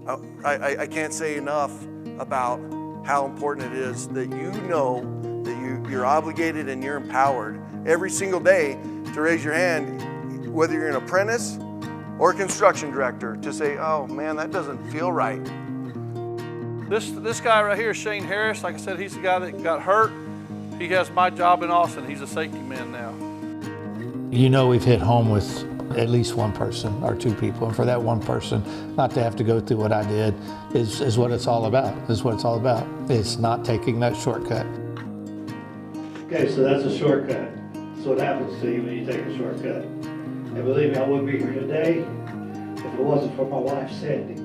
I can't say enough about how important it is that you know that you're obligated and you're empowered every single day to raise your hand, whether you're an apprentice or a construction director, to say, oh man, that doesn't feel right. This guy right here, Shane Harris, like I said, he's the guy that got hurt. He has my job in Austin. He's a safety man now. You know we've hit home with at least one person or two people, and for that one person not to have to go through what I did is what it's all about, It's not taking that shortcut. Okay, so that's a shortcut. That's what happens to you when you take a shortcut. And believe me, I wouldn't be here today if it wasn't for my wife, Sandy.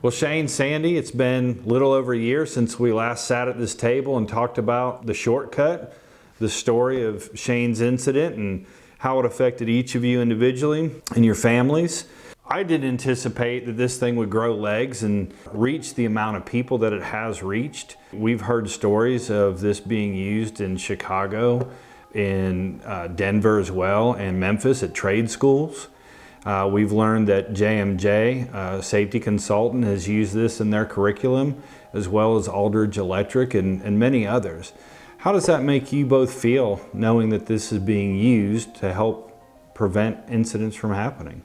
Well, Shane, Sandy, it's been a little over a year since we last sat at this table and talked about the shortcut, the story of Shane's incident and how it affected each of you individually and your families. I didn't anticipate that this thing would grow legs and reach the amount of people that it has reached. We've heard stories of this being used in Chicago, in Denver as well, and Memphis at trade schools. We've learned that JMJ, safety consultant, has used this in their curriculum, as well as Aldridge Electric and many others. How does that make you both feel, knowing that this is being used to help prevent incidents from happening?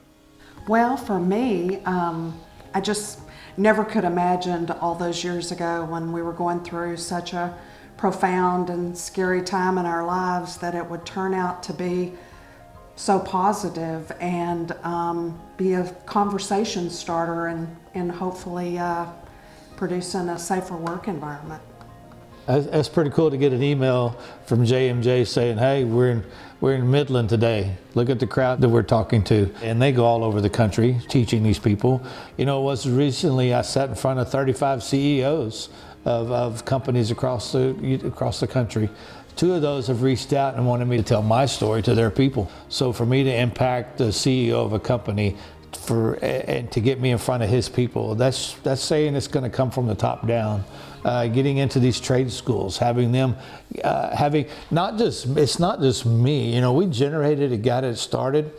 Well, for me, I just never could imagine all those years ago when we were going through such a profound and scary time in our lives that it would turn out to be so positive and be a conversation starter and hopefully producing a safer work environment. That's pretty cool to get an email from JMJ saying, hey, we're in Midland today. Look at the crowd that we're talking to. And they go all over the country teaching these people. You know, it was recently I sat in front of 35 CEOs of companies across the country. 2 of those have reached out and wanted me to tell my story to their people. So for me to impact the CEO of a company and to get me in front of his people, that's saying it's going to come from the top down. Getting into these trade schools, having them, it's not just me. You know, we generated it, got it started,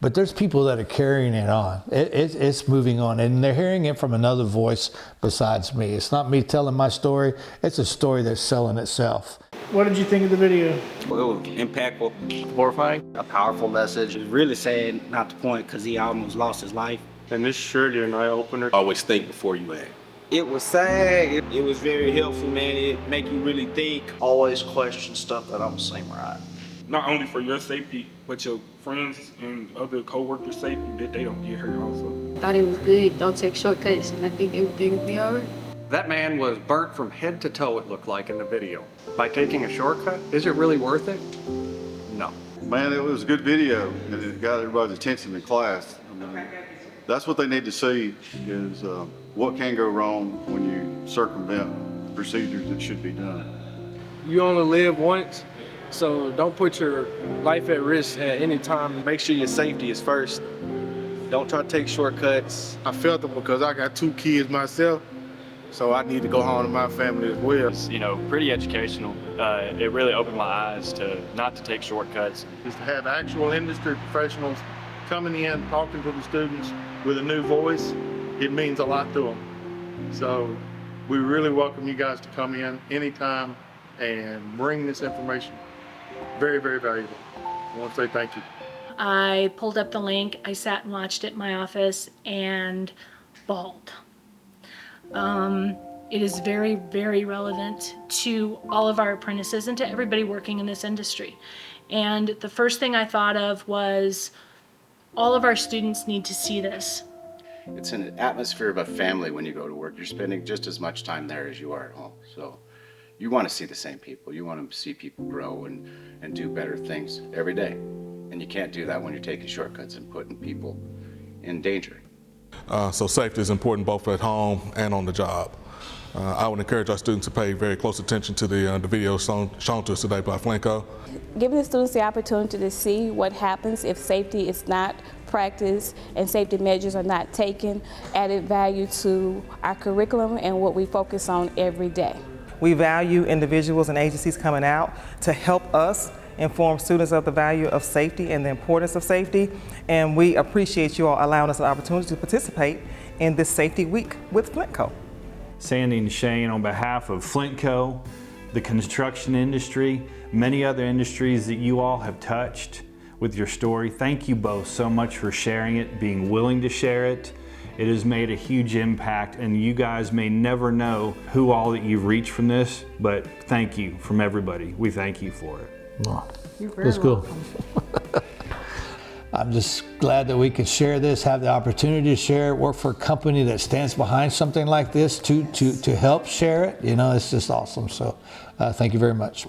but there's people that are carrying it on. It's moving on, and they're hearing it from another voice besides me. It's not me telling my story. It's a story that's selling itself. What did you think of the video? Well, it was impactful. Horrifying? A powerful message. It's really sad, not the point, because he almost lost his life. And this is surely an eye-opener. Always think before you act. It was sad. It was very helpful, man. It make you really think. Always question stuff that I'm saying right. Not only for your safety, but your friends and other co-workers' safety, that they don't get hurt also. Thought it was good. Don't take shortcuts, and I think everything will be all right. That man was burnt from head to toe, it looked like in the video. By taking a shortcut, is it really worth it? No. Man, it was a good video, and it got everybody's attention in class. I mean, that's what they need to see is what can go wrong when you circumvent procedures that should be done. You only live once, so don't put your life at risk at any time. Make sure your safety is first. Don't try to take shortcuts. I felt it because I got 2 kids myself. So I need to go home to my family as well. It's, pretty educational. It really opened my eyes to not to take shortcuts. Just to have actual industry professionals coming in, talking to the students with a new voice, it means a lot to them. So we really welcome you guys to come in anytime and bring this information. Very, very valuable. I want to say thank you. I pulled up the link, I sat and watched it in my office and bawled. It is very, very relevant to all of our apprentices and to everybody working in this industry. And the first thing I thought of was all of our students need to see this. It's an atmosphere of a family when you go to work. You're spending just as much time there as you are at home. So you want to see the same people. You want to see people grow and do better things every day. And you can't do that when you're taking shortcuts and putting people in danger. So safety is important both at home and on the job. I would encourage our students to pay very close attention to the video shown to us today by Flintco. Giving the students the opportunity to see what happens if safety is not practiced and safety measures are not taken, added value to our curriculum and what we focus on every day. We value individuals and agencies coming out to help us inform students of the value of safety and the importance of safety. And we appreciate you all allowing us the opportunity to participate in this Safety Week with Flintco. Sandy and Shane, on behalf of Flintco, the construction industry, many other industries that you all have touched with your story, thank you both so much for sharing it, being willing to share it. It has made a huge impact, and you guys may never know who all that you've reached from this, but thank you from everybody. We thank you for it. Oh, that's cool. I'm just glad that we could share this, have the opportunity to share it, work for a company that stands behind something like this to help share it. You know, it's just awesome. So thank you very much.